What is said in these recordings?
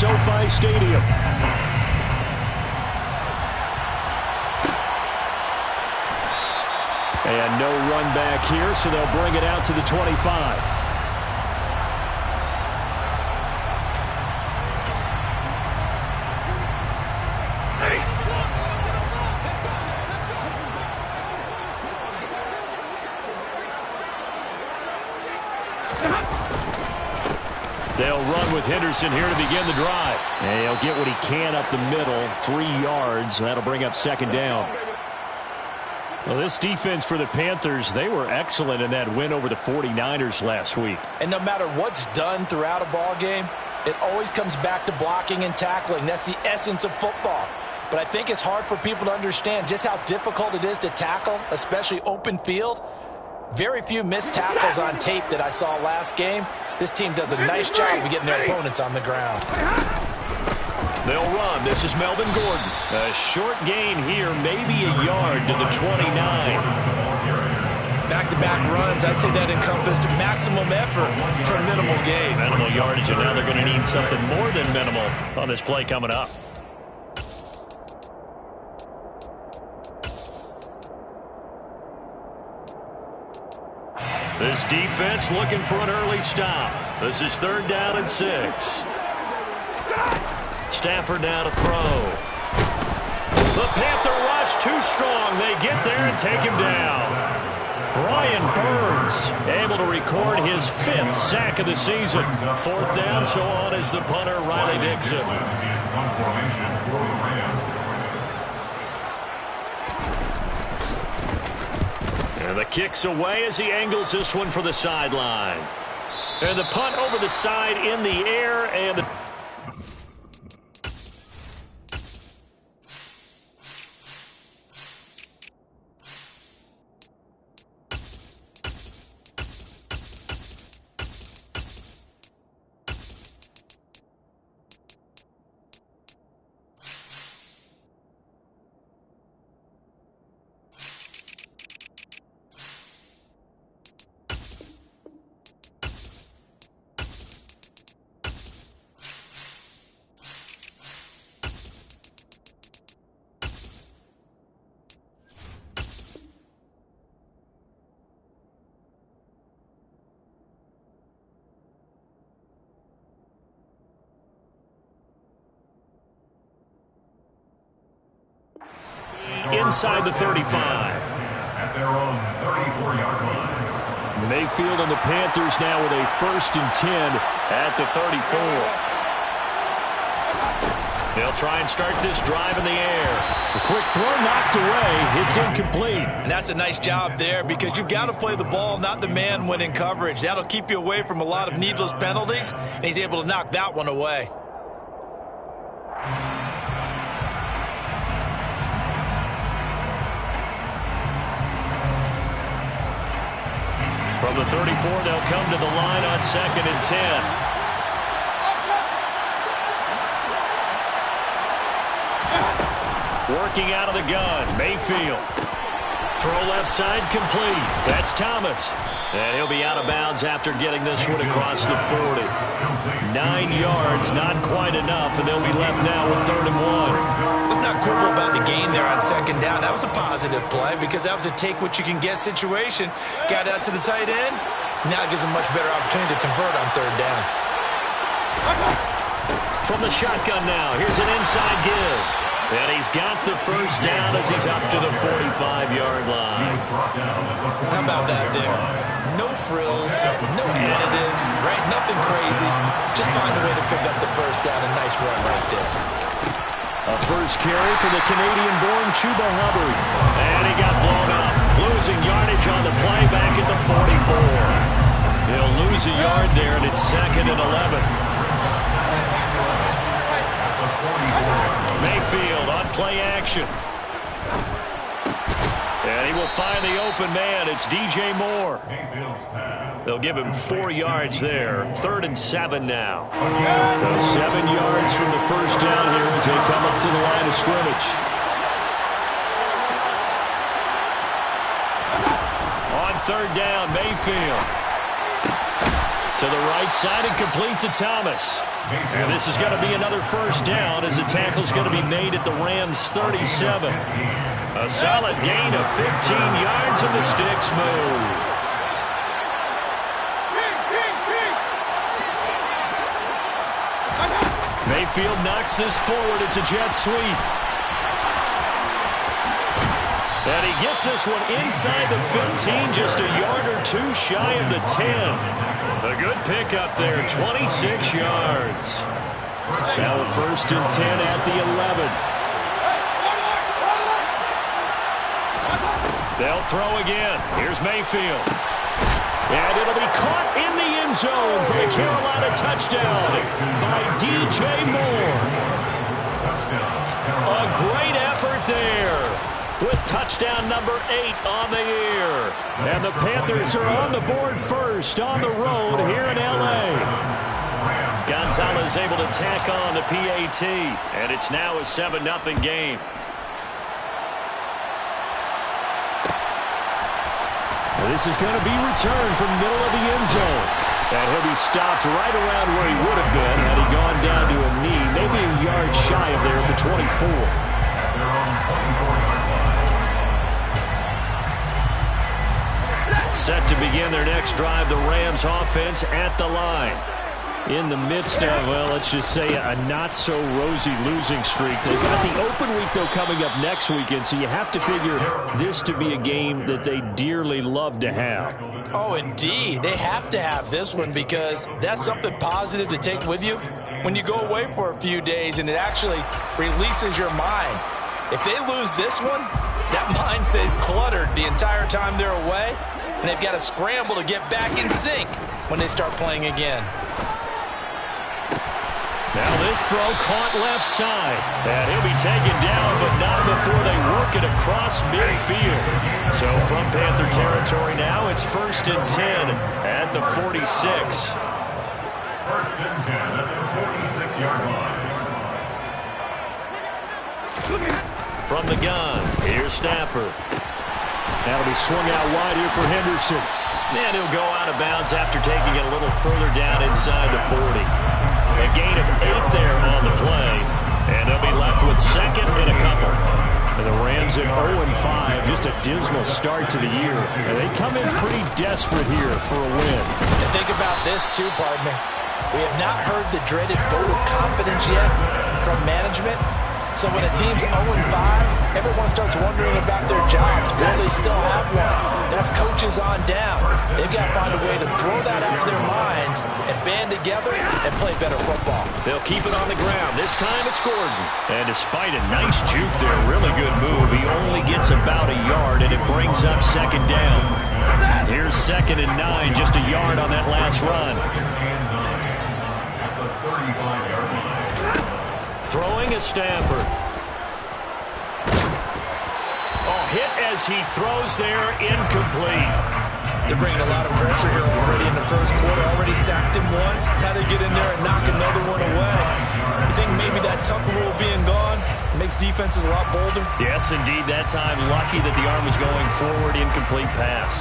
SoFi Stadium. And no run back here, so they'll bring it out to the 25. They'll run with Henderson here to begin the drive. And he'll get what he can up the middle, 3 yards. That'll bring up second down. Well, this defense for the Panthers, they were excellent in that win over the 49ers last week. And no matter what's done throughout a ball game, it always comes back to blocking and tackling. That's the essence of football. But I think it's hard for people to understand just how difficult it is to tackle, especially open field. Very few missed tackles on tape that I saw last game. This team does a nice job of getting their opponents on the ground. They'll run. This is Melvin Gordon. A short gain here, maybe a yard to the 29. Back-to-back runs, I'd say that encompassed maximum effort for minimal gain. Minimal yardage, and now they're going to need something more than minimal on this play coming up. This defense looking for an early stop. This is 3rd down and 6. Stafford now to throw. The Panther rush too strong. They get there and take him down. Brian Burns able to record his 5th sack of the season. 4th down, so on is the punter, Riley Dixon. And the kick's away as he angles this one for the sideline. And the punt over the side in the air, and the inside the 35. At their own 34-yard line. Mayfield and the Panthers now with a 1st and 10 at the 34. They'll try and start this drive in the air. A quick throw knocked away. It's incomplete. And that's a nice job there because you've got to play the ball, not the man when in coverage. That'll keep you away from a lot of needless penalties, and he's able to knock that one away. From the 34, they'll come to the line on 2nd and 10. Working out of the gun, Mayfield. Throw left side complete. That's Thomas. And he'll be out of bounds after getting this one across the 40. 9 yards, not quite enough, and they'll be left now with 3rd and 1. Let's not quibble about the gain there on 2nd down. That was a positive play because that was a take-what-you-can-get situation. Got out to the tight end. Now it gives him much better opportunity to convert on 3rd down. From the shotgun now, here's an inside give. And he's got the 1st down as he's up to the 45-yard line. How about that there? No frills, no additives, right? Nothing crazy. Just find a way to pick up the 1st down. A nice run right there. A first carry for the Canadian-born Chuba Hubbard. And he got blown up. Losing yardage on the play back at the 44. He'll lose a yard there, and it's 2nd and 11. Mayfield on play action. And he will find the open man. It's DJ Moore. They'll give him 4 yards there. 3rd and 7 now. So 7 yards from the 1st down here as they come up to the line of scrimmage. On 3rd down, Mayfield. To the right side and complete to Thomas. And this is going to be another first down as the tackle is going to be made at the Rams' 37. A solid gain of 15 yards and the sticks move. Mayfield knocks this forward. It's a jet sweep. And he gets this one inside the 15, just a yard or two shy of the 10. A good pickup there, 26 yards. Now a 1st and 10 at the 11. They'll throw again. Here's Mayfield. And it'll be caught in the end zone for a Carolina touchdown by DJ Moore. A great effort there with touchdown number 8 on the year. And the Panthers are on the board first on the road here in L.A. Gonzalez able to tack on the PAT, and it's now a 7-0 game. This is going to be returned from middle of the end zone. And he'll be stopped right around where he would have been had he gone down to a knee, maybe a yard shy of there at the 24. Set to begin their next drive, the Rams offense at the line. In the midst of, well, let's just say a not-so-rosy losing streak. They've got the open week, though, coming up next weekend, so you have to figure this to be a game that they dearly love to have. Oh, indeed. They have to have this one because that's something positive to take with you when you go away for a few days, and it actually releases your mind. If they lose this one, that mind stays cluttered the entire time they're away, and they've got to scramble to get back in sync when they start playing again. Now this throw caught left side. And he'll be taken down, but not before they work it across midfield. So from Panther territory now, it's 1st and 10 at the 46. 1st and 10 at the 46-yard line. From the gun, here's Stafford. That'll be swung out wide here for Henderson. And he'll go out of bounds after taking it a little further down inside the 40. A gain of 8 there on the play. And they'll be left with 2nd and a couple. And the Rams at 0-5, just a dismal start to the year. And they come in pretty desperate here for a win. And think about this too, partner. We have not heard the dreaded vote of confidence yet from management. So when a team's 0-5, everyone starts wondering about their jobs. Will they still have one? That's coaches on down. They've got to find a way to throw that out of their minds and band together and play better football. They'll keep it on the ground. This time it's Gordon. And despite a nice juke there, really good move, he only gets about a yard, and it brings up 2nd down. Here's 2nd and 9, just a yard on that last run. Throwing is Stafford. Oh, hit as he throws there, incomplete. They're bringing a lot of pressure here already in the first quarter. Already sacked him once. Had to get in there and knock another one away. I think maybe that Tucker rule being gone makes defenses a lot bolder. Yes, indeed. That time, lucky that the arm was going forward. Incomplete pass.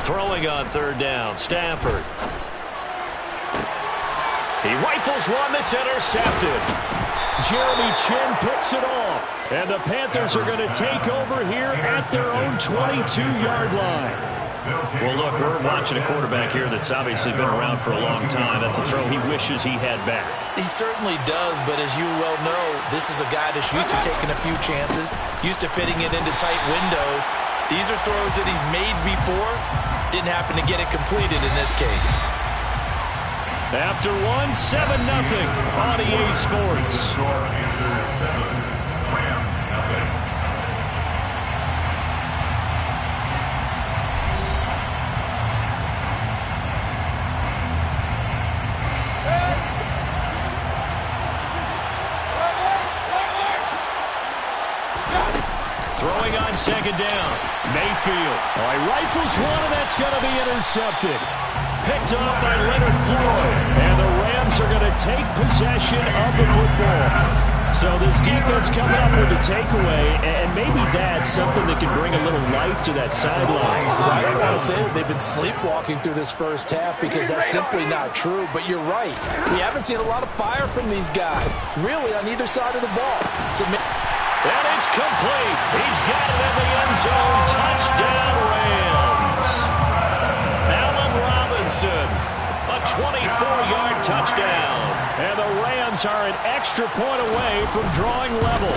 Throwing on 3rd down, Stafford. He rifles one that's intercepted. Jeremy Chinn picks it off. And the Panthers are going to take over here at their own 22-yard line. Well, look, we're watching a quarterback here that's obviously been around for a long time. That's a throw he wishes he had back. He certainly does, but as you well know, this is a guy that's used to taking a few chances, used to fitting it into tight windows. These are throws that he's made before. Didn't happen to get it completed in this case. After 1, 7-0 on EA Sports. Throwing on 2nd down. Mayfield. Oh, he rifles one, and that's going to be intercepted. Picked up by Leonard Floyd. And the Rams are going to take possession of the football. So this defense coming up with a takeaway, and maybe that's something that can bring a little life to that sideline. I don't want to say that they've been sleepwalking through this first half because that's simply not true, but you're right. We haven't seen a lot of fire from these guys, really on either side of the ball. And it's complete. He's got it in the end zone. Touchdown, Rams. Allen Robinson, a 24-yard touchdown. And the Rams are an extra point away from drawing level.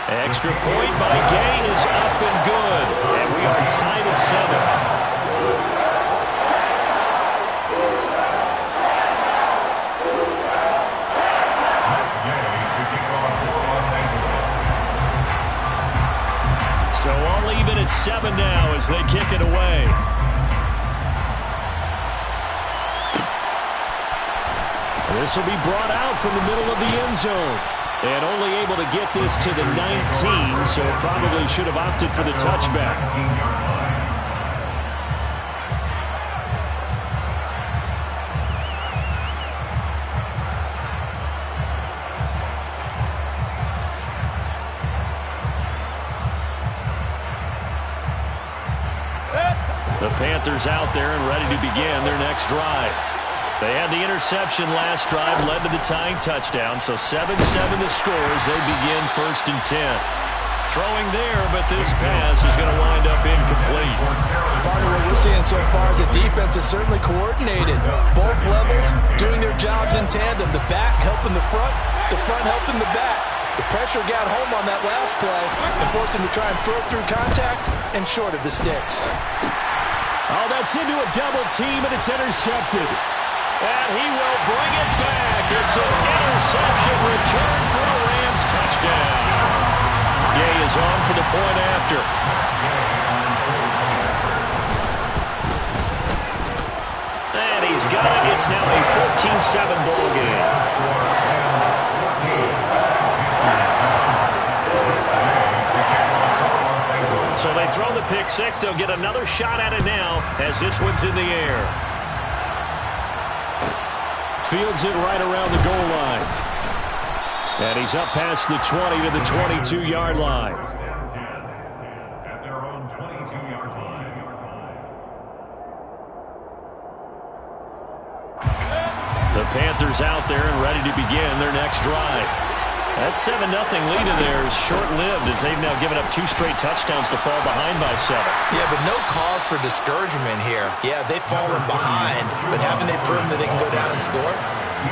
Extra point by Gay is up and good. And we are tied at 7. So all even at 7 now as they kick it away. This will be brought out from the middle of the end zone. And only able to get this to the 19, so probably should have opted for the touchback. The Panthers out there and ready to begin their next drive. They had the interception last drive, led to the tying touchdown, so 7-7 the score as they begin 1st and 10. Throwing there, but this pass is going to wind up incomplete. Finally, what we're seeing so far is the defense is certainly coordinated. Both levels doing their jobs in tandem. The back helping the front helping the back. The pressure got home on that last play and forced him to try and throw through contact and short of the sticks. Oh, that's into a double team, and it's intercepted. And he will bring it back. It's an interception return for a Rams touchdown. Gay is on for the point after. And he's got it. It's now a 14-7 ball game. So they throw the pick six. They'll get another shot at it now as this one's in the air. Fields it right around the goal line. And he's up past the 20 to the 22-yard line. At their own 22-yard line. The Panthers out there and ready to begin their next drive. That 7-0 lead of theirs short-lived as they've now given up 2 straight touchdowns to fall behind by 7. Yeah, but no cause for discouragement here. Yeah, they've fallen behind, but haven't they proven that they can go down and score?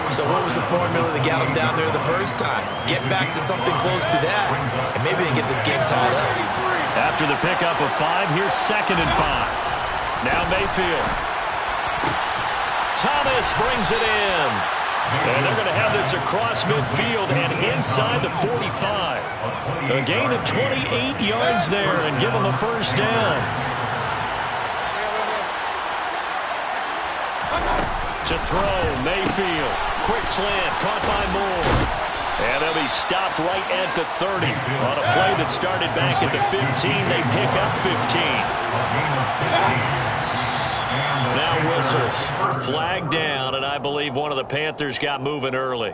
So what was the formula that got them down there the first time? Get back to something close to that, and maybe they can get this game tied up. After the pickup of 5, here's 2nd and 5. Now Mayfield. Thomas brings it in. And they're going to have this across midfield and inside the 45. A gain of 28 yards there and give them the first down. To throw, Mayfield. Quick slant, caught by Moore. And they'll be stopped right at the 30. On a play that started back at the 15, they pick up 15. Now whistles. Flag down, and I believe one of the Panthers got moving early.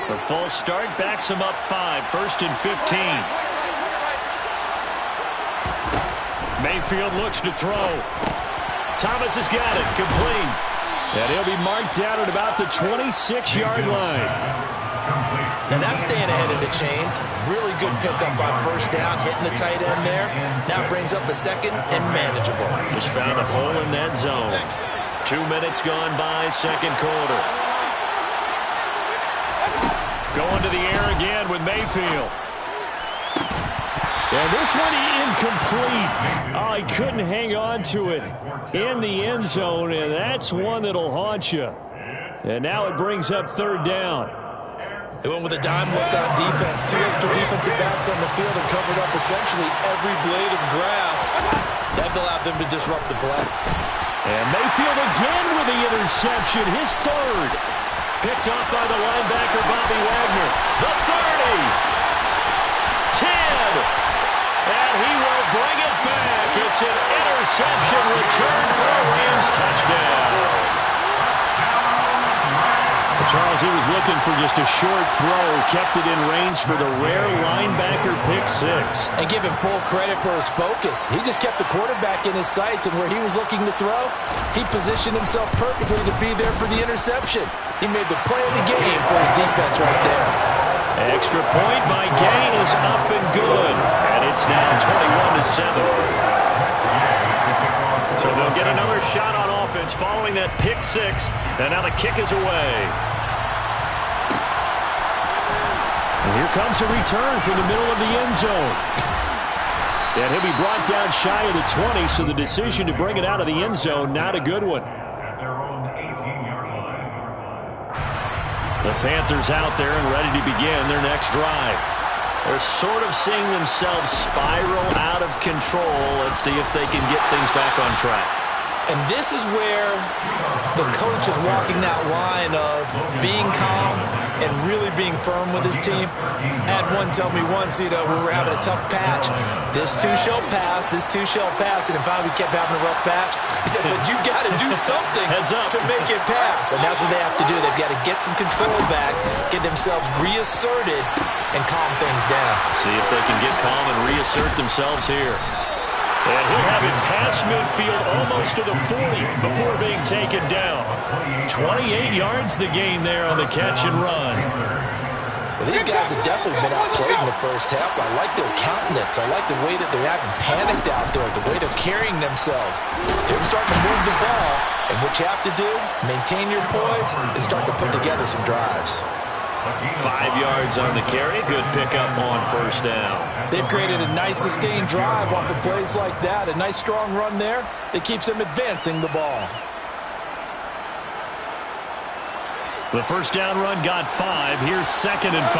The false start backs him up 5. 1st and 15. Mayfield looks to throw. Thomas has got it. Complete. And he'll be marked down at about the 26-yard line. Now that's staying ahead of the chains. Really good pickup on 1st down, hitting the tight end there. Now brings up a 2nd and manageable. Just found a hole in that zone. 2 minutes gone by, 2nd quarter. Going to the air again with Mayfield. And this one incomplete. Oh, he couldn't hang on to it in the end zone, and that's one that'll haunt you. And now it brings up 3rd down. They went with a dime look on defense. 2 extra defensive backs on the field and covered up essentially every blade of grass. That allowed them to disrupt the play. And Mayfield again with the interception, his 3rd. Picked off by the linebacker, Bobby Wagner. The 30. 10. And he will bring it back. It's an interception return for a Rams touchdown. Charles, he was looking for just a short throw, kept it in range for the rare linebacker pick six. And give him full credit for his focus. He just kept the quarterback in his sights, and where he was looking to throw, he positioned himself perfectly to be there for the interception. He made the play of the game for his defense right there. Extra point by Gain is up and good, and it's now 21-7. So they'll get another shot on offense following that pick six, and now the kick is away. And here comes a return from the middle of the end zone. And he'll be brought down shy of the 20, so the decision to bring it out of the end zone, not a good one. At their own 18-yard line. The Panthers out there and ready to begin their next drive. They're sort of seeing themselves spiral out of control. Let's see if they can get things back on track. And this is where the coach is walking that line of being calm and really being firm with his team. I had one tell me once, we were having a tough patch. This too shall pass, this too shall pass. And finally we kept having a rough patch. He said, but you got to do something to make it pass. And that's what they have to do. They've got to get some control back, get themselves reasserted, and calm things down. See if they can get calm and reassert themselves here. And he'll have it past midfield almost to the 40 before being taken down. 28 yards the gain there on the catch and run. Well, these guys have definitely been outplayed in the first half. I like their countenance. I like the way that they're having panicked out there, the way they're carrying themselves. They're starting to move the ball. And what you have to do, maintain your poise and start to put together some drives. 5 yards on the carry. Good pickup on first down. They've created a nice sustained drive off of plays like that. A nice strong run there that keeps them advancing the ball. The first down run got 5. Here's 2nd and 5.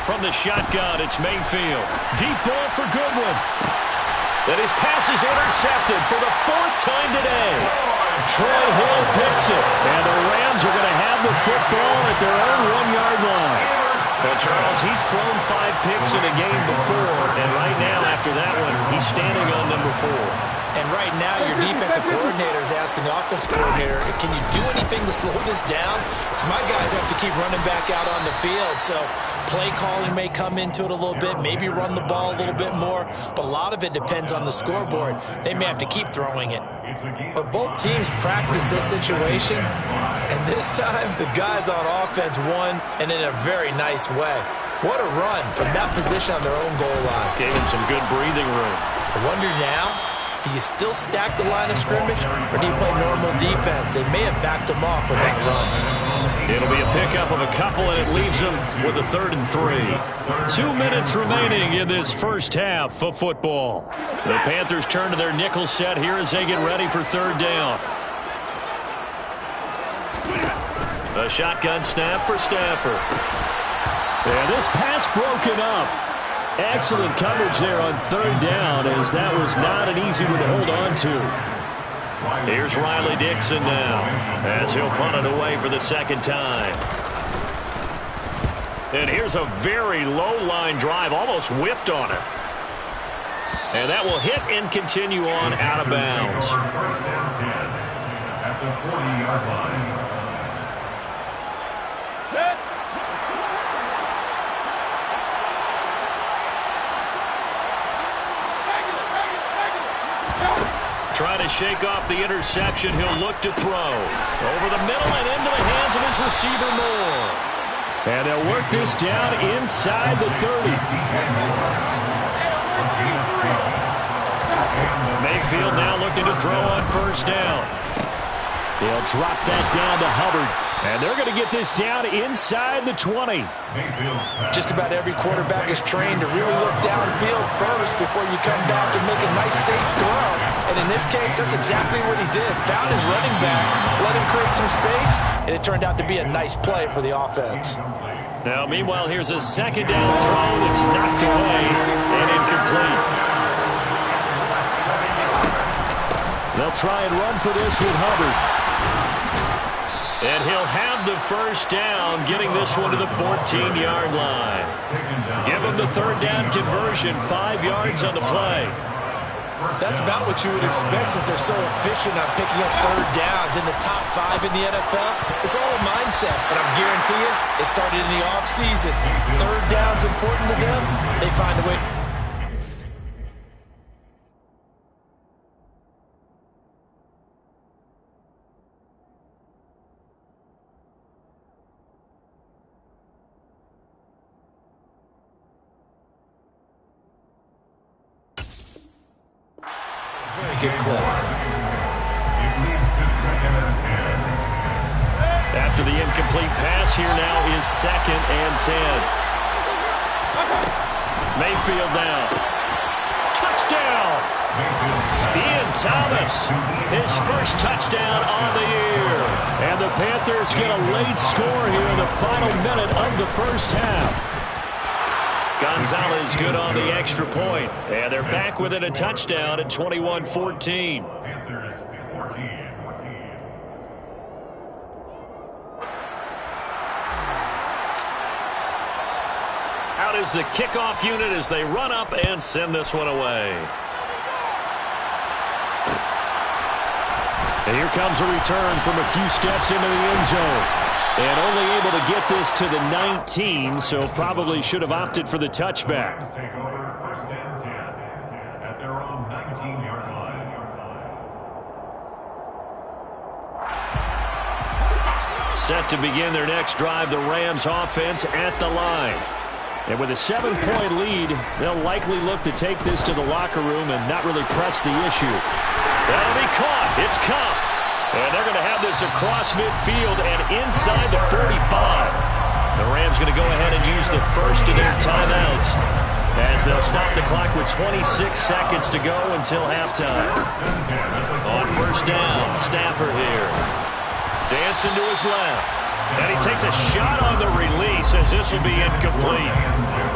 From the shotgun, it's Mayfield. Deep ball for Goodwin. And his pass is intercepted for the 4th time today. Troy Hill picks it. And the Rams are going to have the football at their own 1-yard line. Well, Charles, he's thrown 5 picks in a game before. And right now, after that one, he's standing on number 4. And right now, your defensive coordinator is asking the offensive coordinator, can you do anything to slow this down? Because my guys have to keep running back out on the field. So play calling may come into it a little bit, maybe run the ball a little bit more. But a lot of it depends on the scoreboard. They may have to keep throwing it. But both teams practice this situation. And this time, the guys on offense won, and in a very nice way. What a run from that position on their own goal line. Gave him some good breathing room. I wonder now, do you still stack the line of scrimmage, or do you play normal defense? They may have backed him off with that run. It'll be a pickup of a couple, and it leaves them with a 3rd and 3. 2 minutes remaining in this first half of football. The Panthers turn to their nickel set here as they get ready for 3rd down. A shotgun snap for Stafford. And this pass broken up. Excellent coverage there on 3rd down, as that was not an easy one to hold on to. Here's Riley Dixon now, as he'll punt it away for the 2nd time. And here's a very low-line drive, almost whiffed on it. And that will hit and continue on out of bounds. First and 10 at the 40-yard line. Trying to shake off the interception. He'll look to throw. Over the middle and into the hands of his receiver, Moore. And they'll work this down inside the 30. Mayfield now looking to throw on first down. They'll drop that down to Hubbard. And they're going to get this down inside the 20. Just about every quarterback is trained to really look downfield first before you come back and make a nice, safe throw. And in this case, that's exactly what he did. Found his running back, let him create some space, and it turned out to be a nice play for the offense. Now, meanwhile, here's a 2nd down throw that's knocked away and incomplete. They'll try and run for this with Hubbard. And he'll have the first down, getting this one to the 14-yard line. Give him the third down conversion, 5 yards on the play. That's about what you would expect since they're so efficient on picking up third downs in the top 5 in the NFL. It's all a mindset, and I guarantee you, it started in the offseason. Third down's important to them. They find a way. Very good clip. It leads to 2nd and 10. After the incomplete pass, here now is 2nd and 10. Mayfield now. Touchdown! Ian Thomas, his first touchdown on the year. And the Panthers get a late score here in the final minute of the first half. Gonzalez good on the extra point. And they're back within a touchdown at 21-14. Panthers 14. Out is the kickoff unit as they run up and send this one away. And here comes a return from a few steps into the end zone. And only able to get this to the 19, so probably should have opted for the touchback. Take over 1st and 10 at their own 19-yard line. Set to begin their next drive, the Rams offense at the line. And with a 7-point lead, they'll likely look to take this to the locker room and not really press the issue. That'll be caught. It's Kupp. And they're going to have this across midfield and inside the 45. The Rams going to go ahead and use the first of their timeouts as they'll stop the clock with 26 seconds to go until halftime. On first down, Stafford here. Dancing to his left. And he takes a shot on the release as this will be incomplete.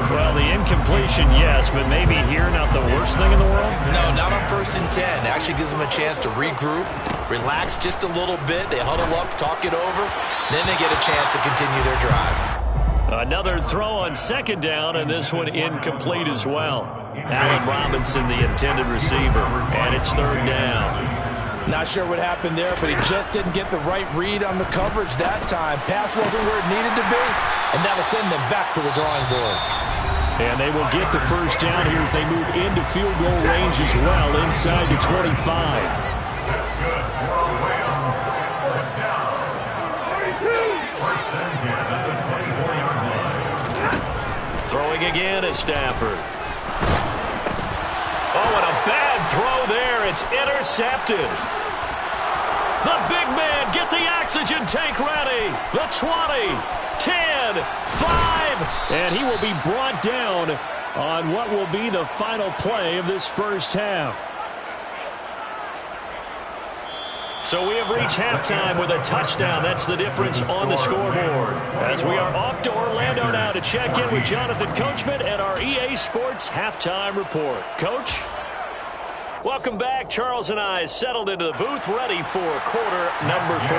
Well, the incompletion, yes, but maybe here not the worst thing in the world? No, not on 1st and 10. Actually gives them a chance to regroup, relax just a little bit. They huddle up, talk it over. Then they get a chance to continue their drive. Another throw on 2nd down, and this one incomplete as well. Allen Robinson, the intended receiver, and it's 3rd down. Not sure what happened there, but he just didn't get the right read on the coverage that time. Pass wasn't where it needed to be, and that'll send them back to the drawing board. And they will get the first down here as they move into field goal range as well, inside the 25. That's good for Rams. 1st down. 1st and 10 at the 24-yard line. Throwing again is Stafford. Oh, and a bad throw there. It's intercepted. The big man, get the oxygen tank ready. The 20, 10, 5. And he will be brought down on what will be the final play of this first half. So we have reached halftime with a touchdown. That's the difference on the scoreboard. As we are off to Orlando now to check in with Jonathan Coachman and our EA Sports Halftime Report. Coach? Welcome back. Charles and I settled into the booth ready for quarter number 3.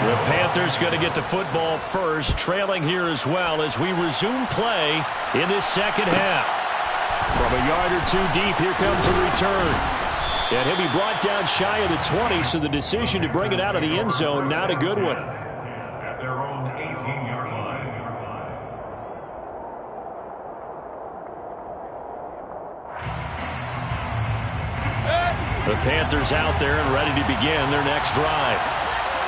The Panthers going to get the football first, trailing here as well as we resume play in this second half. From a yard or two deep, here comes a return. And he'll be brought down shy of the 20, so the decision to bring it out of the end zone, not a good one. At their own 18-yard line. The Panthers out there and ready to begin their next drive.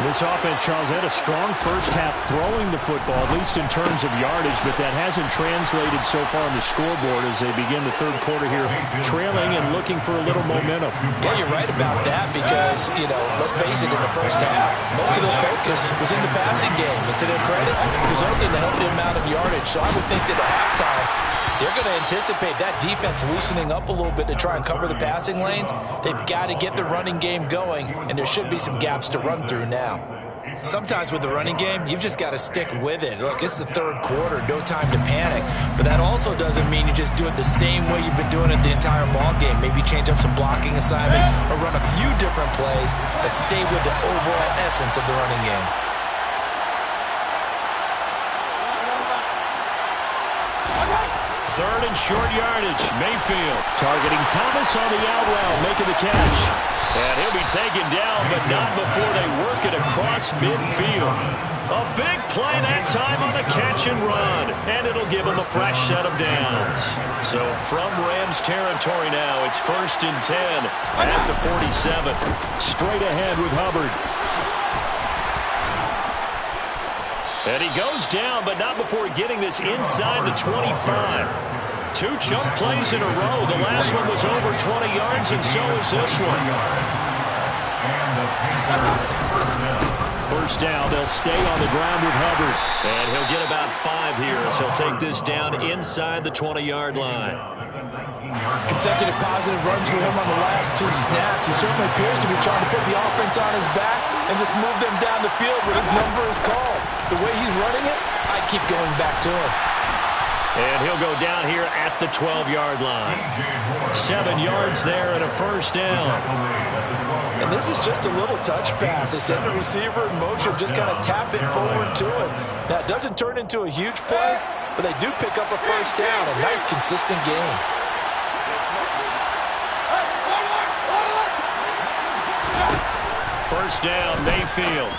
This offense, Charles, had a strong first half throwing the football, at least in terms of yardage, but that hasn't translated so far on the scoreboard as they begin the third quarter here, trailing and looking for a little momentum. Yeah, you're right about that because, you know, let's face it, in the first half, most of their focus was in the passing game. And to their credit, resulted in a healthy amount of yardage. So I would think that at halftime, they're going to anticipate that defense loosening up a little bit to try and cover the passing lanes. They've got to get the running game going, and there should be some gaps to run through now. Sometimes with the running game, you've just got to stick with it. Look, it's the third quarter, no time to panic. But that also doesn't mean you just do it the same way you've been doing it the entire ball game. Maybe change up some blocking assignments or run a few different plays, but stay with the overall essence of the running game. Third and short yardage. Mayfield targeting Thomas on the out route, making the catch. And he'll be taken down, but not before they work it across midfield. A big play that time on a catch and run, and it'll give them a fresh set of downs. So from Rams territory now, it's 1st and 10 at the 47. Straight ahead with Hubbard. And he goes down, but not before getting this inside the 25. 2 chunk plays in a row. The last one was over 20 yards, and so is this one. First down, they'll stay on the ground with Hubbard. And he'll get about 5 here as he'll take this down inside the 20-yard line. Consecutive positive runs for him on the last 2 snaps. He certainly appears to be trying to put the offense on his back and just move them down the field when his number is called. The way he's running it, I keep going back to him. And he'll go down here at the 12-yard line. 7 yards there and a first down. And this is just a little touch pass. They send the receiver in motion, just kind of tap it forward to him. Now, it doesn't turn into a huge play, but they do pick up a first down. A nice, consistent gain. First down, Mayfield.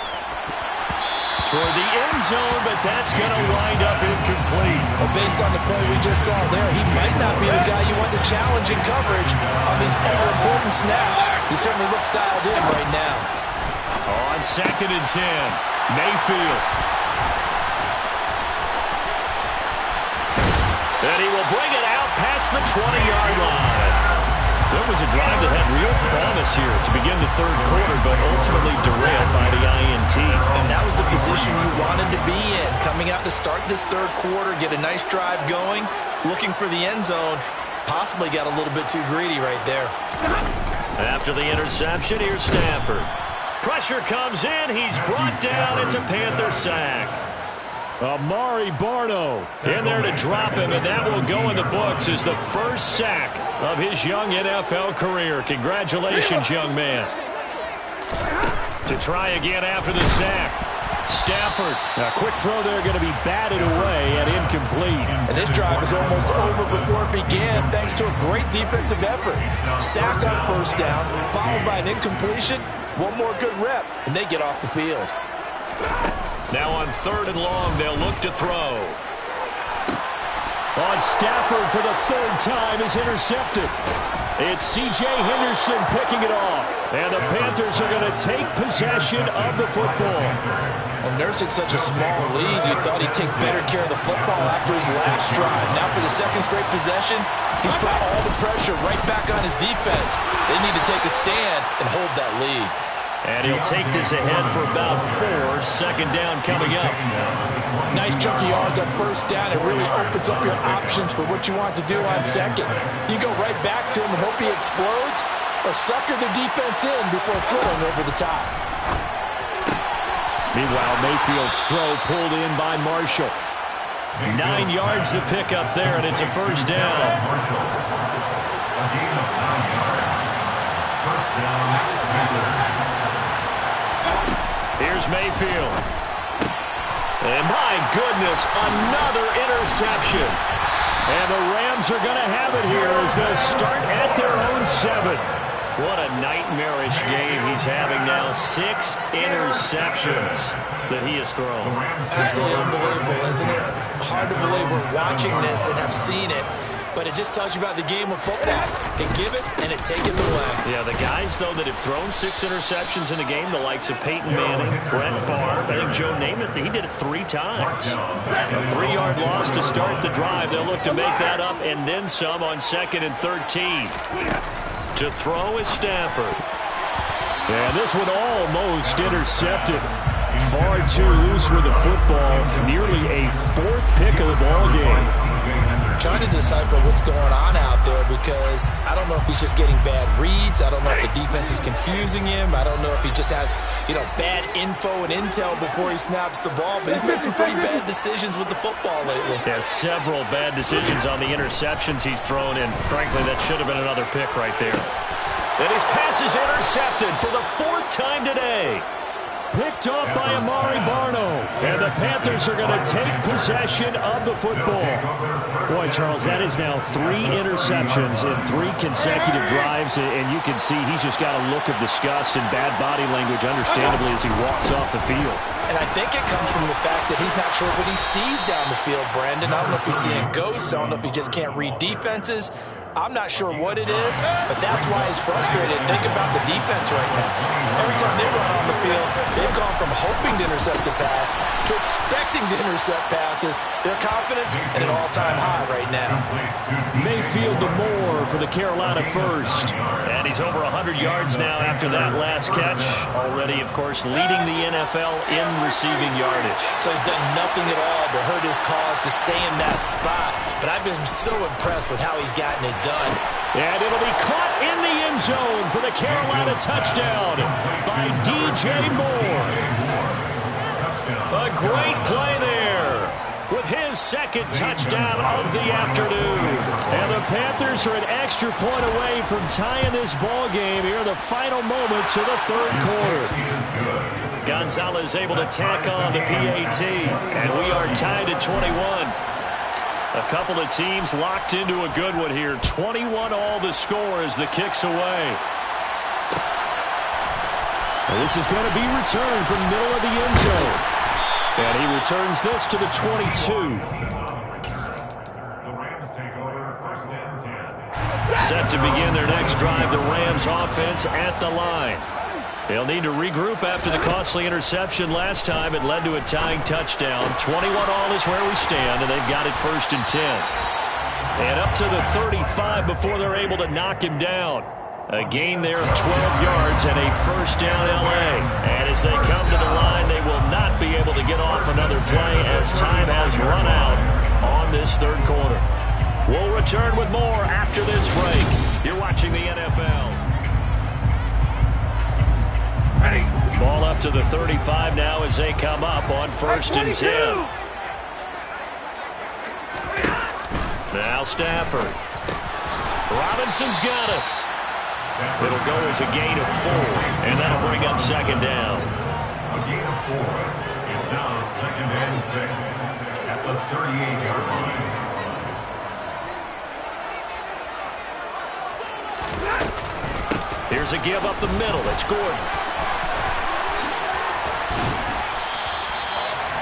Toward the end zone, but that's going to wind up incomplete. Well, based on the play we just saw there, he might not be the guy you want to challenge in coverage on these all-important snaps. He certainly looks dialed in right now. On 2nd and 10, Mayfield. And he will bring it out past the 20-yard line. So it was a drive that had real promise here to begin the third quarter, but ultimately derailed by the INT. And that was the position you wanted to be in, coming out to start this third quarter, get a nice drive going, looking for the end zone. Possibly got a little bit too greedy right there. After the interception, here's Stafford. Pressure comes in. He's brought down. It's a Panther sack. Amari Barno in there to drop him, and that will go in the books as the first sack of his young NFL career. Congratulations, young man. To try again after the sack. Stafford. A quick throw there going to be batted away and incomplete. And this drive is almost over before it began thanks to a great defensive effort. Sack on first down, followed by an incompletion. One more good rep, and they get off the field. Now on 3rd and long, they'll look to throw. On Stafford for the 3rd time is intercepted. It's C.J. Henderson picking it off. And the Panthers are going to take possession of the football. Well, nursing such a small lead, you thought he'd take better care of the football after his last drive. Now for the 2nd straight possession, he's put all the pressure right back on his defense. They need to take a stand and hold that lead. And he'll take this ahead for about 4. 2nd down coming up. Nice chunk of yards on first down. It really opens up your options for what you want to do on 2nd. You go right back to him and hope he explodes, or sucker the defense in before throwing over the top. Meanwhile, Mayfield's throw pulled in by Marshall. 9 yards to pick up there, and it's a first down. Here's Mayfield. And my goodness, another interception. And the Rams are going to have it here as they'll start at their own 7. What a nightmarish game he's having now. 6 interceptions that he has thrown. Absolutely unbelievable, isn't it? Hard to believe we're watching this and have seen it. But it just tells you about the game of football. It give it, and it take it away. Yeah, the guys, though, that have thrown 6 interceptions in a game, the likes of Peyton Manning, Brett Favre, I think Joe Namath, he did it 3 times. A 3-yard loss to start the drive. They'll look to make that up and then some on 2nd and 13. To throw is Stafford. And this one almost intercepted. Far too loose with the football. Nearly a 4th pick of the ball game. trying to decipher what's going on out there because I don't know if he's just getting bad reads. I don't know if the defense is confusing him. I don't know if he just has, bad info and intel before he snaps the ball. But he's made some pretty bad decisions with the football lately. Yeah, several bad decisions on the interceptions he's thrown in. Frankly, that should have been another pick right there. And his pass is intercepted for the 4th time today. Picked off by Amari Barno. And the Panthers are going to take possession of the football. Boy, Charles, that is now 3 interceptions in 3 consecutive drives. And you can see he's just got a look of disgust and bad body language, understandably, as he walks off the field. And I think it comes from the fact that he's not sure what he sees down the field, Brandon. I don't know if he's seeing ghosts. I don't know if he just can't read defenses. I'm not sure what it is, but that's why he's frustrated. Think about the defense right now. Every time they run on the field, they've gone from hoping to intercept the pass to expecting to intercept passes. Their confidence at an all-time high right now. Mayfield to Moore for the Carolina first. And he's over 100 yards now after that last catch. Already, of course, leading the NFL in receiving yardage. So he's done nothing at all to hurt his cause to stay in that spot. But I've been so impressed with how he's gotten it done. And it'll be caught in the end zone for the Carolina touchdown by DJ Moore. A great play there with his 2nd touchdown of the afternoon. And the Panthers are an extra point away from tying this ball game here in the final moments of the 3rd quarter. Gonzalez able to tack on the PAT, and we are tied at 21. A couple of teams locked into a good one here. 21-all the score as the kick's away. And this is going to be returned from middle of the end zone. And he returns this to the 22. The Rams take over 1st and 10. Set to begin their next drive, the Rams offense at the line. They'll need to regroup after the costly interception last time. It led to a tying touchdown. 21-all is where we stand, and they've got it 1st and 10. And up to the 35 before they're able to knock him down. A gain there of 12 yards and a 1st down L.A. And as they come to the line, they will not be able to get off another play as time has run out on this 3rd quarter. We'll return with more after this break. You're watching the NFL. Ball up to the 35 now as they come up on 1st and 10. Now Stafford. Robinson's got it. It'll go as a gain of 4, and that'll bring up 2nd down. A gain of 4. It's now 2nd and 6 at the 38-yard line. Here's a give up the middle. It's Gordon.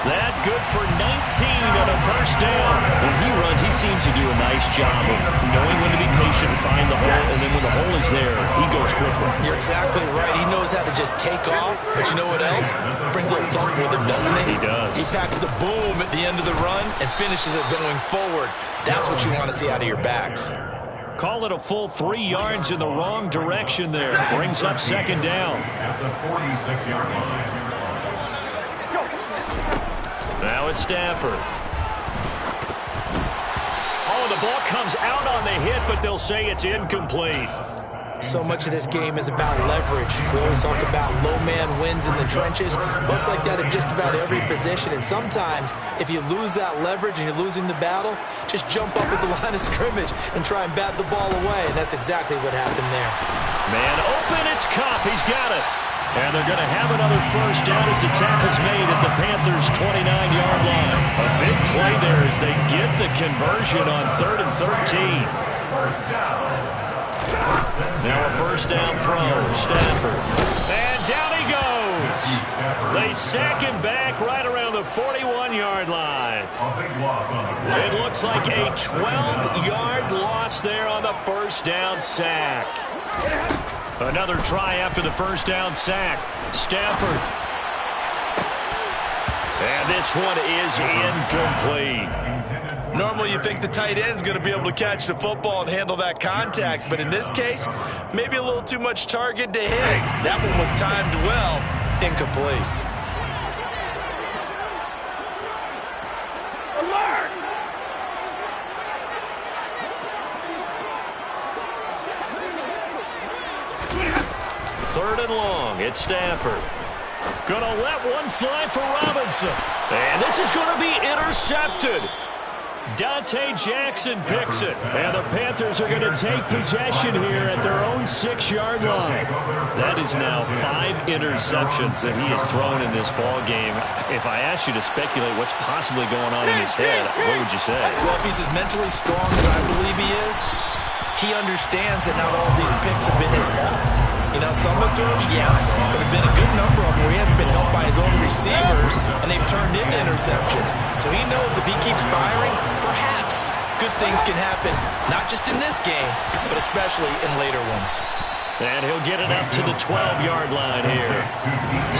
That good for 19 and a 1st down. When he runs, he seems to do a nice job of knowing when to be patient, find the hole, and then when the hole is there, he goes quickly. You're exactly right. He knows how to just take off, but you know what else? Brings a little thump with him, doesn't he? He does. He packs the boom at the end of the run and finishes it going forward. That's what you want to see out of your backs. Call it a full 3 yards in the wrong direction there. Brings up 2nd down. At the 46-yard line. Now it's Stafford. Oh, the ball comes out on the hit, but they'll say it's incomplete. So much of this game is about leverage. We always talk about low man wins in the trenches. Well, it's like that in just about every position. And sometimes, if you lose that leverage and you're losing the battle, just jump up at the line of scrimmage and try and bat the ball away. And that's exactly what happened there. Man open, it's Kupp. He's got it. And they're going to have another 1st down as the tackle's made at the Panthers' 29-yard line. A big play there as they get the conversion on 3rd and 13. Now a 1st down throw. Stafford. And down he goes. They sack him back right around the 41-yard line. It looks like a 12-yard loss there on the 1st down sack. Another try after the 1st down sack. Stafford. And this one is incomplete. Normally you think the tight end's going to be able to catch the football and handle that contact, but in this case, maybe a little too much target to hit. That one was timed well. Incomplete. 3rd and long. It's Stafford. Gonna let one fly for Robinson. And this is going to be intercepted. Dante Jackson picks it. And the Panthers are going to take possession here at their own 6-yard line. That is now 5 interceptions that he has thrown in this ball game. If I asked you to speculate what's possibly going on in his head, what would you say? Well, if he's as mentally strong as I believe he is, he understands that not all of these picks have been his fault. You know, some of the throws, yes, but there have been a good number of them where he hasn't been helped by his own receivers, and they've turned into interceptions. So he knows if he keeps firing, perhaps good things can happen, not just in this game, but especially in later ones. And he'll get it up to the 12-yard line here.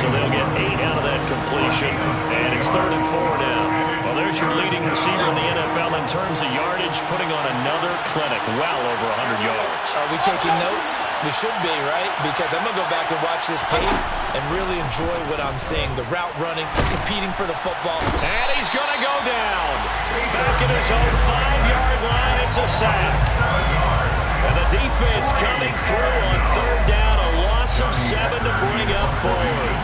So they'll get 8 out of that completion, and it's 3rd and 4 now. Well, there's your leading receiver in the NFL in terms of yardage, putting on another clinic, well over 100 yards. Are we taking notes? We should be, right? Because I'm going to go back and watch this tape and really enjoy what I'm seeing. The route running, competing for the football. And he's going to go down. Back at his own 5-yard line, it's a sack. And the defense coming through on 3rd down, a loss of 7 to bring up forward.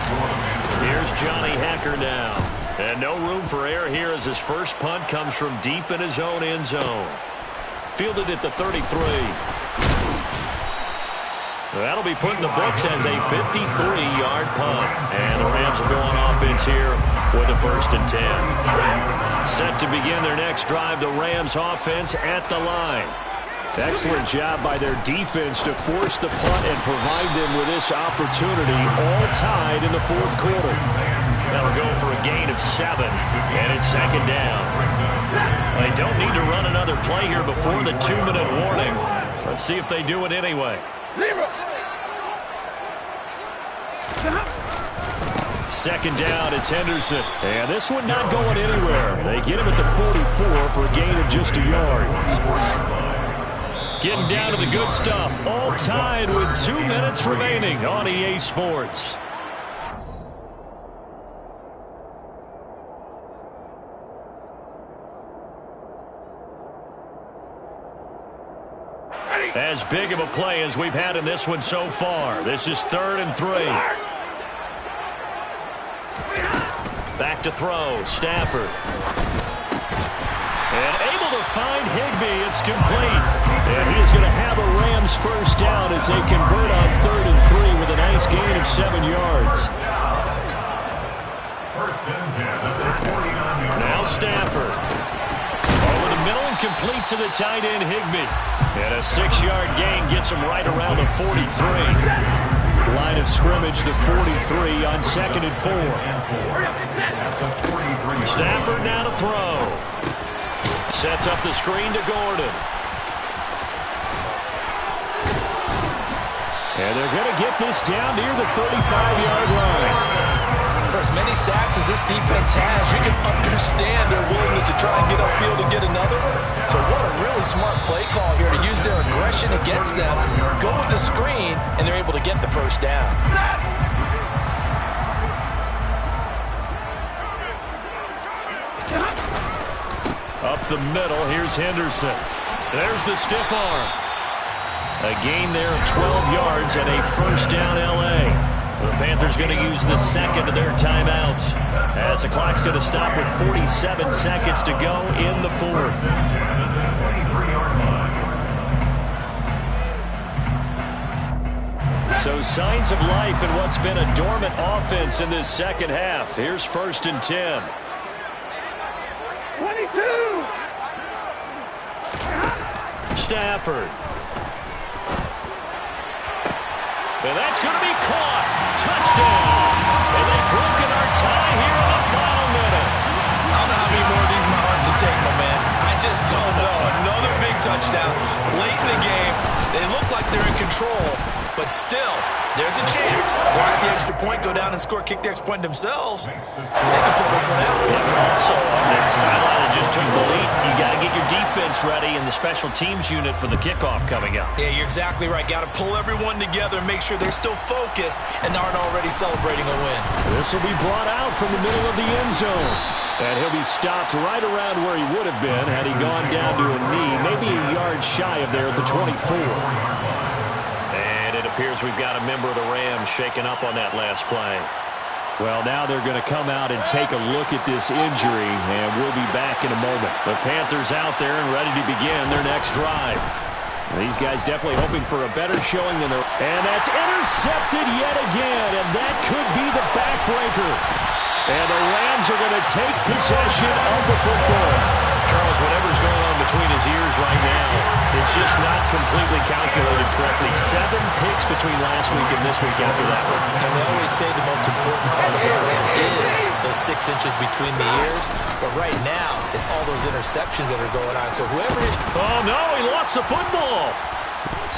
Here's Johnny Hekker now. And no room for error here as his first punt comes from deep in his own end zone. Fielded at the 33. That'll be put in the books as a 53-yard punt. And the Rams will go on offense here with a 1st and 10. Set to begin their next drive, the Rams offense at the line. Excellent job by their defense to force the punt and provide them with this opportunity, all tied in the 4th quarter. That'll go for a gain of 7, and it's 2nd down. They don't need to run another play here before the 2-minute warning. Let's see if they do it anyway. 2nd down, it's Henderson. And this one not going anywhere. They get him at the 44 for a gain of just a yard. Getting down to the good stuff. All tied with 2 minutes remaining on EA Sports. As big of a play as we've had in this one so far. This is 3rd and 3. Back to throw. Stafford. And able to find Higbee. It's complete. And he's going to have a Rams 1st down as they convert on 3rd and 3 with a nice gain of 7 yards. 1st and 10 at the 49-yard line. Now Stafford. Over the middle and complete to the tight end Higbee. And a 6-yard gain gets him right around the 43. Line of scrimmage, the 43 on 2nd and 4. Stafford now to throw. Sets up the screen to Gordon. And they're going to get this down near the 35-yard line. For as many sacks as this defense has, you can understand their willingness to try and get upfield and get another. So what a really smart play call here to use their aggression against them, go with the screen, and they're able to get the 1st down. Up the middle, here's Henderson. There's the stiff arm. A gain there of 12 yards and a 1st down L.A. The Panthers going to use the 2nd of their timeouts as the clock's going to stop with 47 seconds to go in the 4th. So signs of life in what's been a dormant offense in this 2nd half. Here's 1st and 10. 22. Stafford. And that's going to be caught. Touchdown. And they've broken our tie here in the final minute. I don't know how many more of these my heart can take, my man. I just don't know. Another big touchdown. Late in the game, they look like they're in control, but still, there's a chance. Block the extra point, go down and score, kick the extra point themselves. They can pull this one out. Yeah, but also, the sideline that just took the lead, you got to get your defense ready and the special teams unit for the kickoff coming up. Yeah, you're exactly right. Got to pull everyone together and make sure they're still focused and aren't already celebrating a win. This will be brought out from the middle of the end zone. And he'll be stopped right around where he would have been had he gone down to a knee, maybe a yard shy of there at the 24. And it appears we've got a member of the Rams shaken up on that last play. Well, now they're going to come out and take a look at this injury, and we'll be back in a moment. The Panthers out there and ready to begin their next drive. These guys definitely hoping for a better showing than their... And that's intercepted yet again, and that could be the backbreaker. And the Rams are going to take possession of the football. Charles, whatever's going on between his ears right now, it's just not completely calculated correctly. 7 picks between last week and this week after that one. And they always say the most important part of the brain is those 6 inches between the ears. But right now, it's all those interceptions that are going on. So whoever is... Oh, no, he lost the football.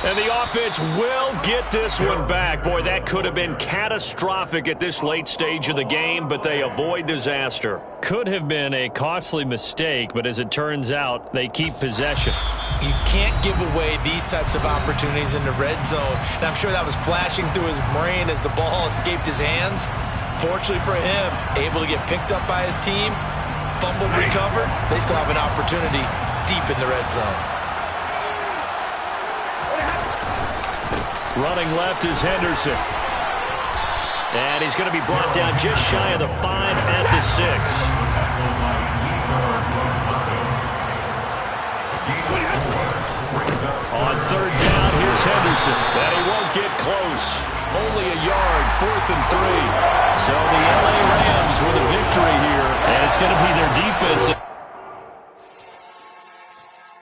And the offense will get this one back. Boy, that could have been catastrophic at this late stage of the game, but they avoid disaster. Could have been a costly mistake, but as it turns out, they keep possession. You can't give away these types of opportunities in the red zone. And I'm sure that was flashing through his brain as the ball escaped his hands. Fortunately for him, able to get picked up by his team, fumbled, recovered. They still have an opportunity deep in the red zone. Running left is Henderson. And he's going to be brought down just shy of the 5 at the 6. On 3rd down, here's Henderson. And he won't get close. Only a yard, 4th and 3. So the LA Rams with a victory here. And it's going to be their defense.